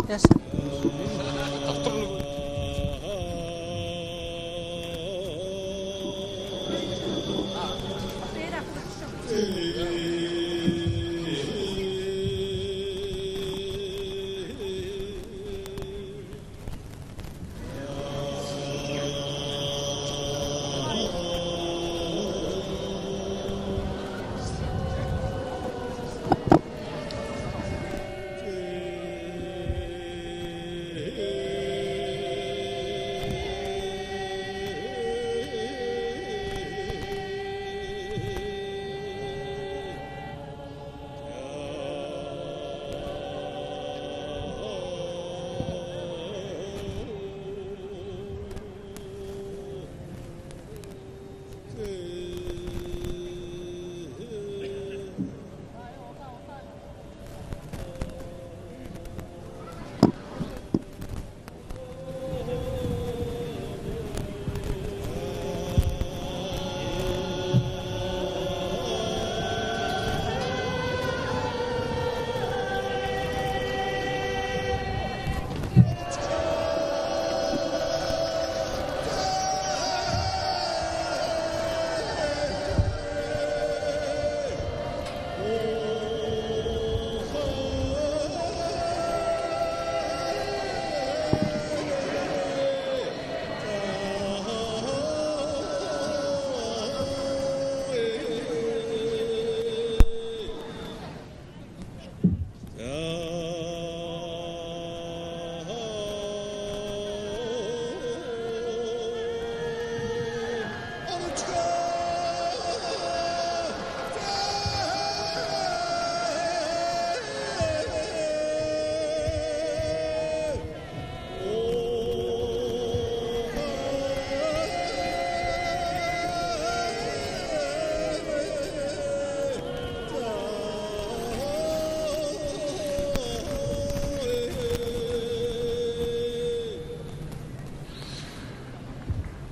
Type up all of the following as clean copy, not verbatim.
Яасан?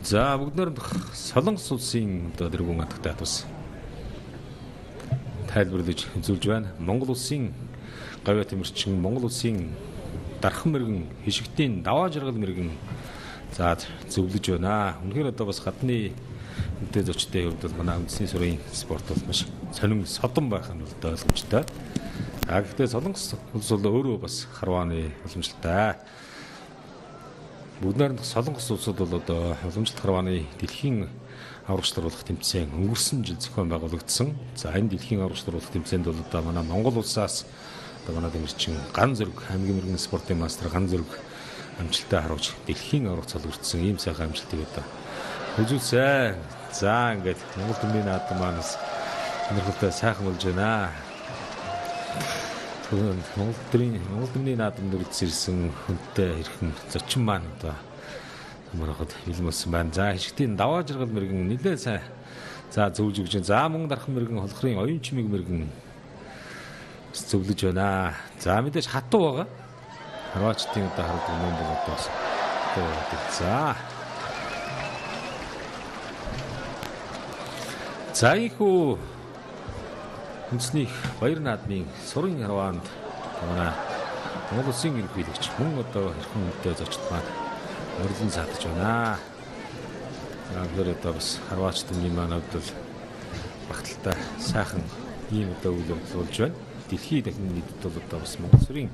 За бүгдээр Солонгос улсын одоо дэргүүн хатагтай тус тайлбарлаж үзүүлж байна. Монгол улсын гавья тэмэрчин, Монгол улсын дархан мэрэгэн хишигтийн даваа жаргал мэрэгэн за зөвлөж байна. Үнэхээр одоо бас гадны үнэтэй зочдын хувьд бол манай үндэсний сурын спорт бол маш сонин содон байх нь бол ойлгомжтой. Гэхдээ Солонгос улс бол өөрөө бас харвааны уламжлалтай. Бүгдээр Солонгос улсууд бол одоо уламжлалт харвааны дэлхийн аврагчлуулах тэмцээн өнгөрсөн жил зохион байгуулагдсан. За энэ дэлхийн аврагчлуулах тэмцээнд бол одоо манай Монгол улсаас одоо манай тэмэрчин ган зөрөг хамгийн мэрэгэн спортын мастер ган зөрөг амжилттай харуулж дэлхийн авраг цолгорчсон ийм сайхан амжилтыг одоо үзүүлсэн. За ингээд Монгол төмний наадам манаас өнөрхөлтэй сайхан болж байна. Монгол төмний наадам дөрвөж ирсэн хүнтэй хэрхэн зочин маань одоо манайхад илмэлсэн байна. За хишгтийн даваа жаргал мэрэгэн нэлээд сайн за зөвлөж өгч. За мөн дархан мэрэгэн холхрын оюун чимэг мэрэгэн зөвлөж байна. За мэдээж хатуу байгаа. Харваачдын одоо хардаг юм бол одоо за ихүү үндэсний баяр наадмын сурын харваанд манай Монгол улсын ерөнхийлөгч мөн одоо хэрхэн үнэтэй зочд маань урилан саатаж байна. Тэгэхээр одоо бас харваач төмний маань бол багталтай сайхан ийм одоо үйл явдал болж байна. Дэлхийн дахин нийтэд бол одоо бас Монгол сүрийн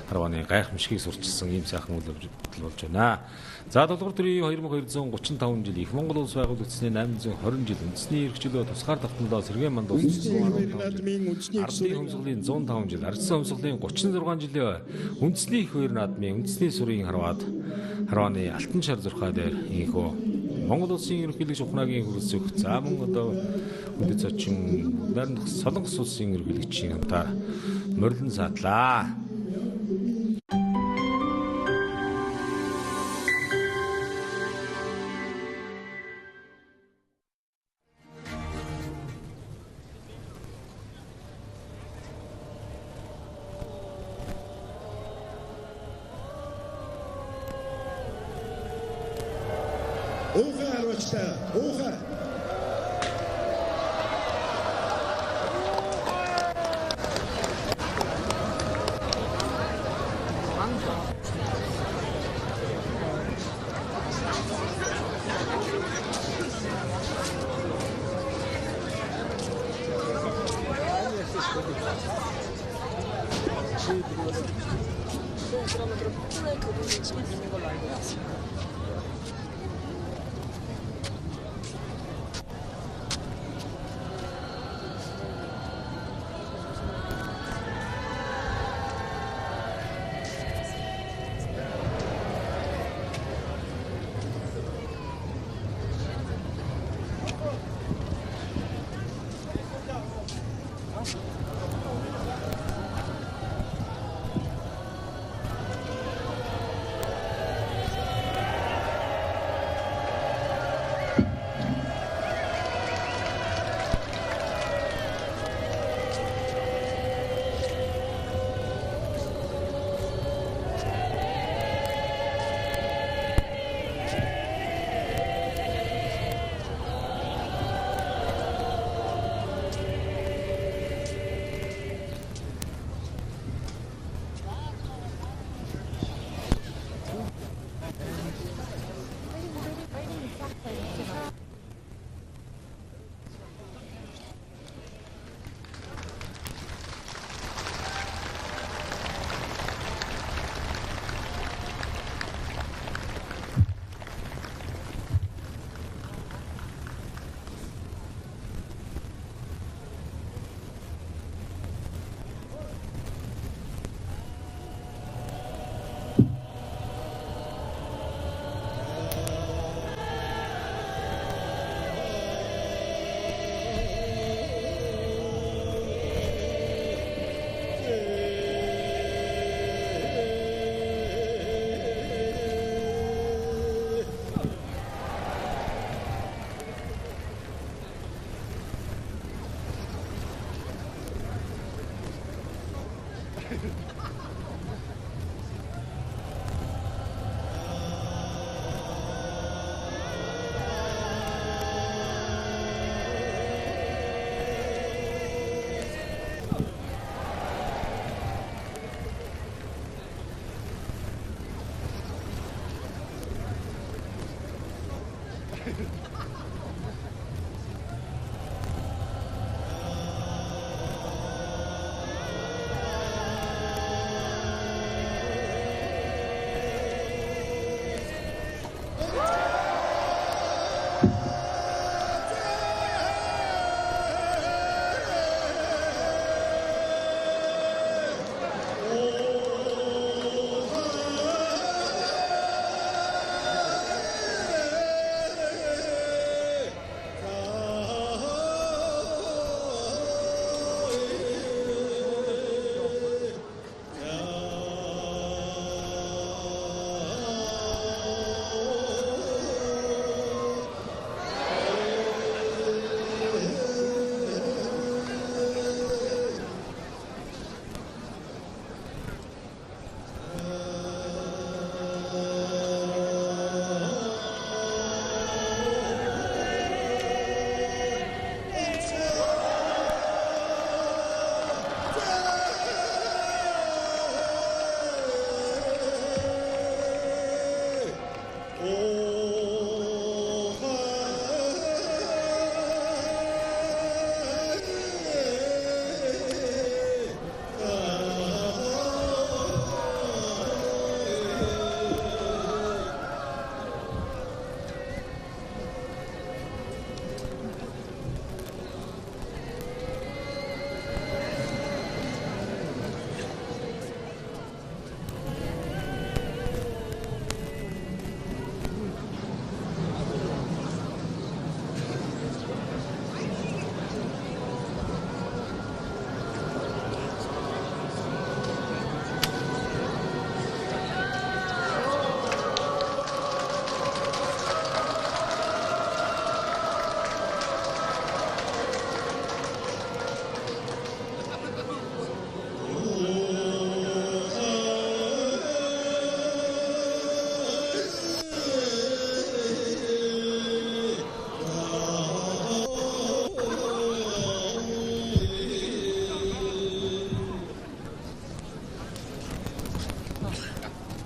харвааны гайхамшигыг сурчилсан ийм сайхан үйл явдал болж байна. За 7 дугаар төрийн 2235 жил их Монгол улс байгуулагдсны 820 жил үндэсний эрхчлөө тусгаар давтамдаа сэргээн манд улсын хөмсгөлийн 105 жил ардсан хөмсгөлийн 36 жилийн үндэсний их баяр наадмын үндэсний сүрийн харвааны алтан шар зурхай дээр инхүү Монгол улсын ерөнхийлөгч ухнаагийн хүрэлцэх за мөн одоо үндэс зочин нарийн Солонгос улсын ерөнхийлөгчийн хамтаар морилон саадлаа. Уухай харвачтай, уухай. 그러면 프로에 그분이 지금 있는 걸로 알고 있어요.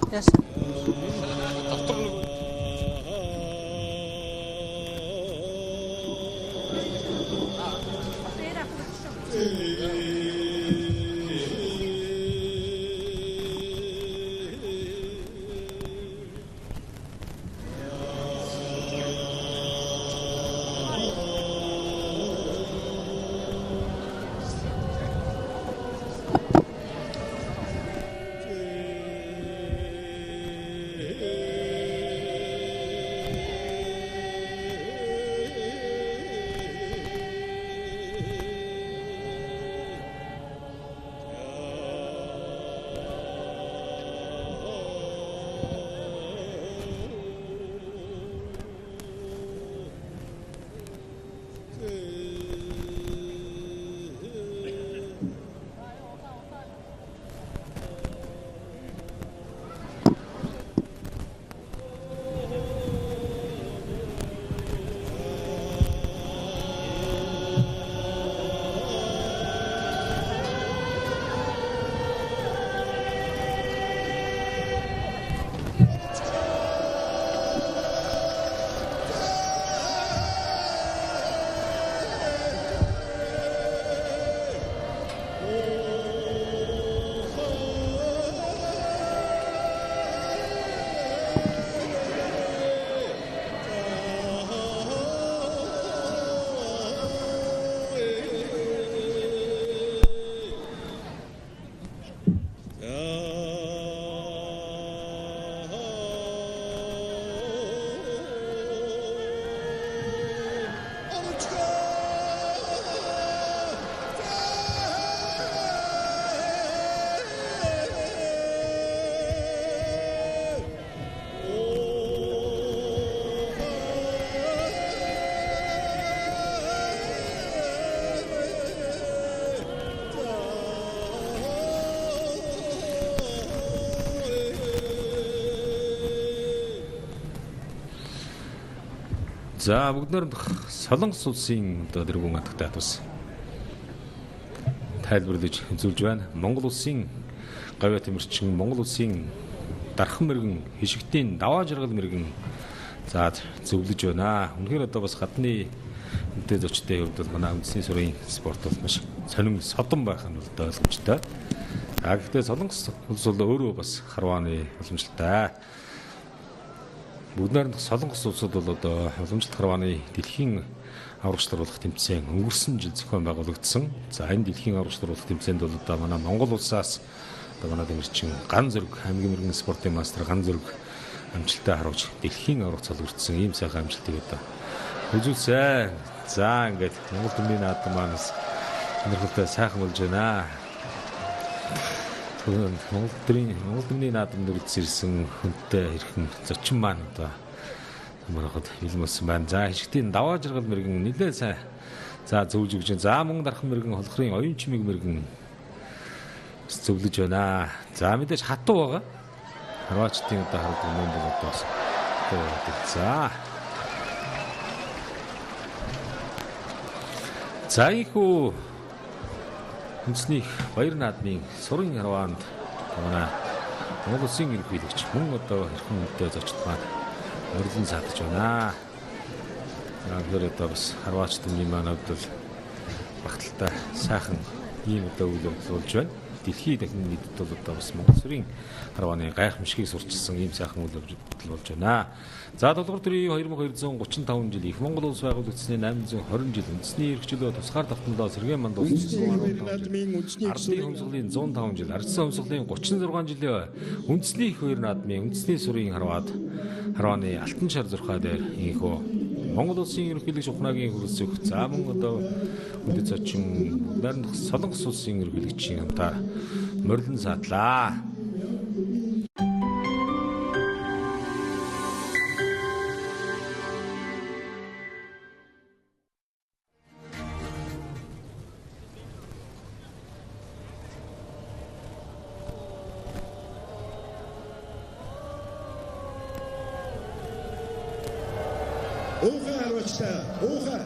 Yes. Hey. За бүгдээр Солонгос улсын одоо дэргүүн хатагтай тус тайлбарлаж үзүүлж байна. Монгол улсын гавья тэмэрчин, Монгол улсын дархан мэрэгэн, хишигтийн даваа жаргал мэрэгэн за зөвлөж байна. Үнэхээр одоо бас гадны үнэтэй зочдын хувьд бол манай үндэсний сурын спорт бол маш сонин содон байх нь бол ойлгомжтой. Гэхдээ Солонгос улс бол өөрөө бас харвааны уламжлалтай. Бүгдээр Солонгос улсууд бол одоо уламжлалт харвааны дэлхийн аврагчлуулах тэмцээн өнгөрсөн жил зохион байгуулагдсан. За энэ дэлхийн аврагчлуулах тэмцээнд бол одоо манай Монгол улсаас одоо манай тэмэрчин ган зөрөг хамгийн мэрэгэн спортын мастер ган зөрөг амжилттай харуулж дэлхийн авраг цолгордсон ийм сайхан амжилтыг одоо үзүүлсэн. За ингээд Монгол төмний наадам манаас өнөрхөлтэй сайхан болж байна. Монгол төмний наадамд ирсэн хүнтэй хэрхэн зочин маань одоо маргад хэлмэлсэн байна. За хишгтийн даваа жаргал мэрэгэн нэлээд сайн за зөвлөж өгч. За мөн дархан мэрэгэн холхрын оюун чимэг мэрэгэн зөвлөж байна. За мэдээж хатуу байгаа. Харваачдын одоо хардаг юм бол одоо за. За ихүү үндэсний баяр наадмын сурын харваанд манай Монгол улсын ерөнхийлөгч мөн одоо хэрхэн мэдээ зочд маань урилан саадж байна. Тэгэхээр одоо бас харваач төмний маань бол багталтай сайхан ийм одоо үйл явдал болж байна. Дэлхийн дахин нийтэд бол одоо бас Монгол улсын харвааны гайхамшигыг сурчилсан ийм сайхан үйл явдал болж байна. За 7 дугаар төрийн 2235 жил их Монгол улс байгуулагдсны 820 жил үндэсний эрхчлөө тусгаар давтамлаа сэргээн манд улсын ардын хөмсгөлийн 105 жил ардсан хөмсгөлийн 36 жилийн үндэсний их баяр наадмын үндэсний сурын харвааны алтан шар зурхай дээр инхүү Монгол улсын ерөнхийлөгч ухнаагийн хүрэлц өгөх за мөн одоо үндэс зочин нарийн Солонгос улсын ерөнхийлөгчийн хамтаар морилон саадлаа. Уухай харвачтай, уухай.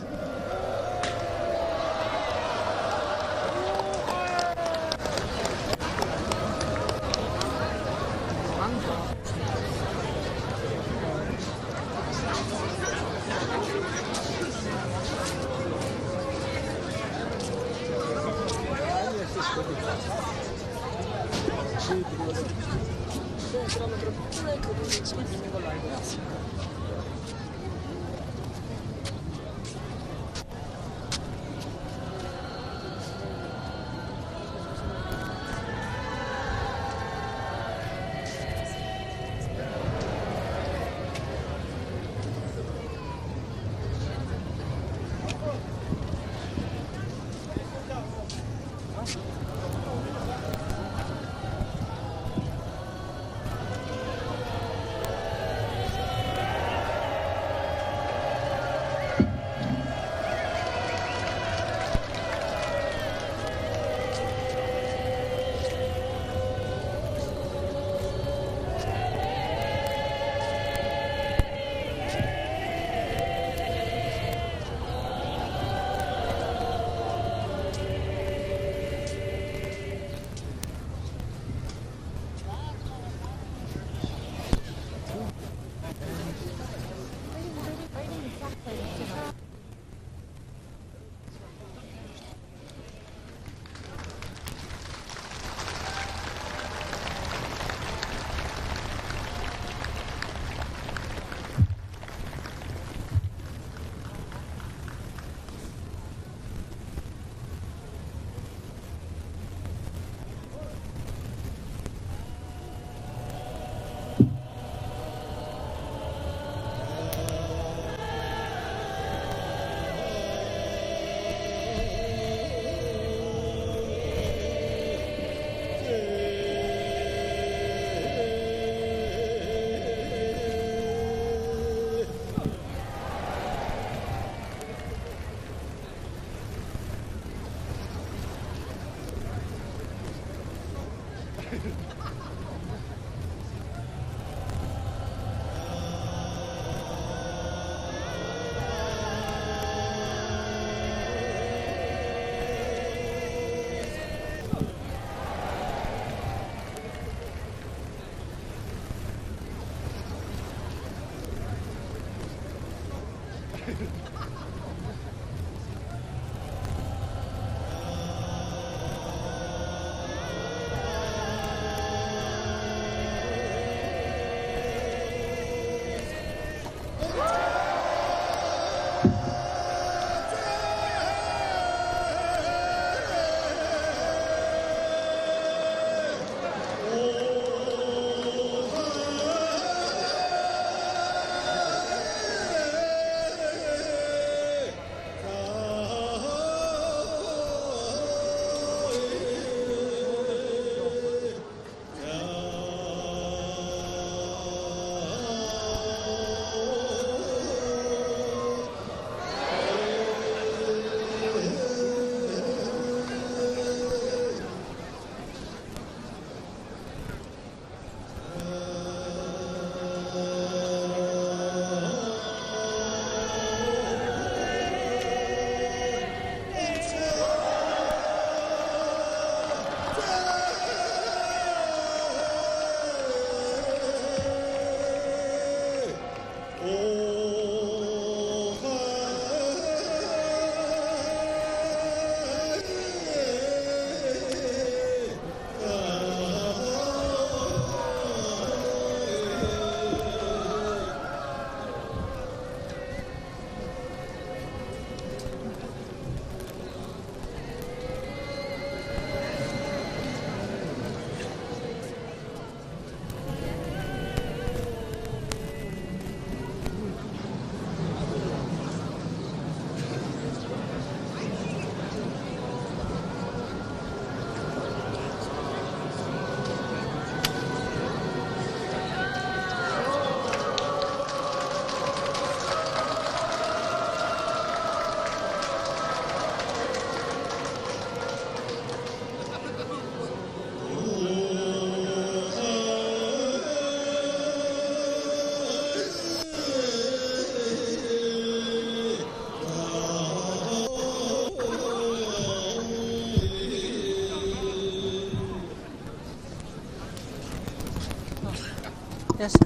Yes.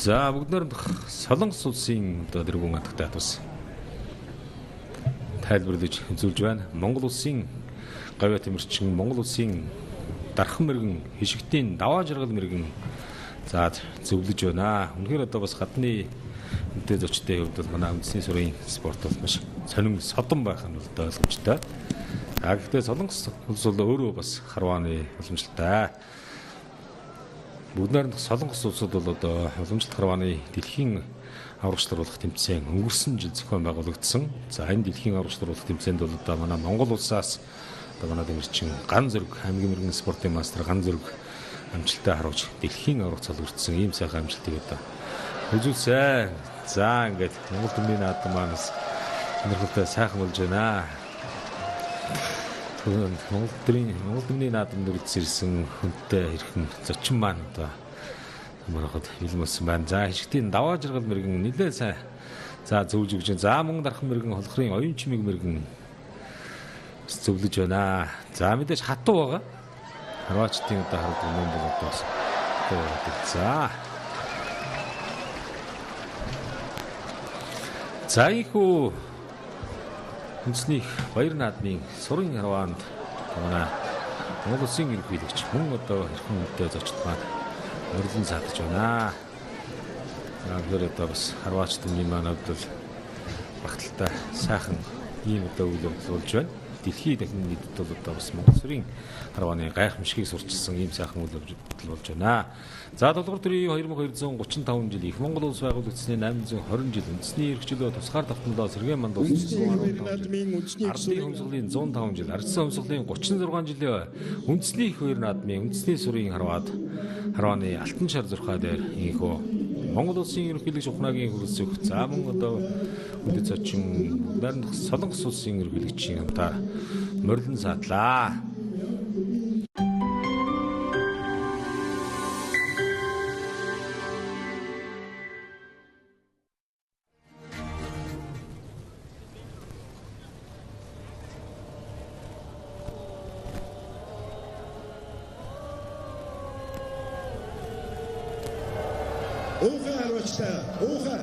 За бүгдээр нь Солонгос улсын одоо дэргүүн хатагтай тус тайлбарлаж үзүүлж байна. Монгол улсын гавья тэмэрчин, Монгол улсын дархан мэрэгэн хишигтийн даваа жаргал мэрэгэн за зөвлөж байна. Үнэхээр одоо бас гадны үнэтэй зочдын хувьд бол манай үндэсний сурын спорт бол маш сонин содон байх нь бол ойлгомжтой. Гэхдээ Солонгос улс бол өөрөө бас харвааны уламжлалтай. Бүгдээр нь Солонгос улсууд бол одоо уламжлалт харвааны дэлхийн аврагчлуулах тэмцээн өнгөрсөн жил зохион байгуулагдсан. За энэ дэлхийн аврагчлуулах тэмцээнд бол одоо манай Монгол улсаас одоо манай дэмэрчин ган зөрөг хамгийн мэрэгэн спортын мастер ган зөрөг амжилттай харуулж дэлхийн аврагт цалгэрдсэн ийм сайхан амжилтыг одоо үзүүлсэн. За ингээд Монгол төмний наадам маань өнөрхөлтэй сайхан болж байна. Монгол төмний наадамд ирсэн хүнтэй хэрхэн зочин маань одоо марахад илмэлсэн байна. За хишгтийн даваа жаргал мэрэгэн нэлээд сайн за зөвлөж өгч байна. За мөн дархан мэрэгэн холхрын оюун чимэг мэрэгэн зөвлөж байна. За мэдээж хатуу байгаа. Харваачдын одоо хараад юм бол одоо бас за ийхүү үндэсний баяр наадмын сурын харваанд манай Монгол улсын ерөнхийлөгч мөн одоо хэрхэн мэдээ зочд маань урьдчилан саатаж байна. Тэгэхээр одоо бас харваач төмний маань бол багталтай сайхан ийм одоо үйл явдал болж байна. Дэлхийн дахин нийтэд бол одоо бас Монгол сүрийн харвааны гайхамшигыг сурчилсан ийм сайхан үйл явдал болж байна. За 7 дугаар төрийн 2235 жил их Монгол улс байгуулагдсны 820 жил үндэсний эрх чөлөө тусгаар давтамдаа сэргээн манд улсын ардын хөмсгөлийн 105 жил ардсан хөмсгөлийн 36 жилийн үндэсний их баяр наадмын үндэсний сүрийн харвааны алтан шар зурхай дээр инхүү Монгол улсын ерөнхийлөгч ухнаагийн хүрэлцэх за мөн одоо үдэц очин нарийн Солонгос улсын ерөнхийлөгчийн хамтаар морилон саадлаа. Уухай харвачтай. Уухай.